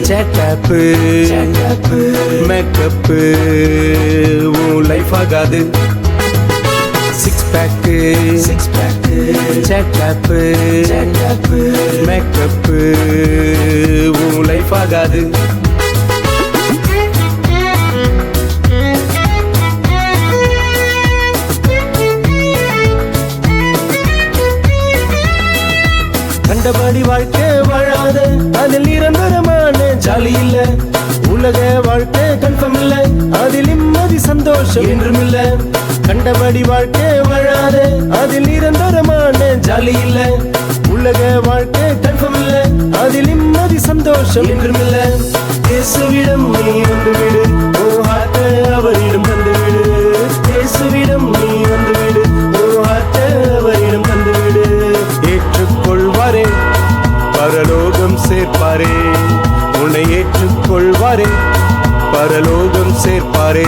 சேட்டப்பு makeup உன் life ஆகாது. Six bag சேட்டப்பு makeup உன் லைஃப் ஆகாது. கண்டபடி வாழ்க்கை வாழாத, அதில் நிரந்தரமான ஜாலி இல்ல. உலக வாழ்க்கை கன்ஃபார்ம் இல்ல, அதில் நிம்மதி சந்தோஷம் என்றும் இல்ல. கண்டபடி வாழ்க்கை வாழாத, அதில் நிரந்தரமான ஜாலி இல்ல. உலக வாழ்க்கை கன்ஃபார்ம் இல்ல, அதில் நிம்மதி சந்தோஷம் என்றும் இல்ல. இயேசுவிடம் நீ வந்து விடு, ஓ ஹார்ட்ட அவரிடம் தந்து விடு. இயேசுவிடம் நீ வந்து விடு, ஓ ஹார்ட்ட அவரிடம் தந்து விடு. ஏற்றுக்கொள்வாரே, பரலோகம் சேர்ப்பாரே. உன்னை ஏற்றுக்கொள்வாரே, பரலோகம் சேர்ப்பாரே.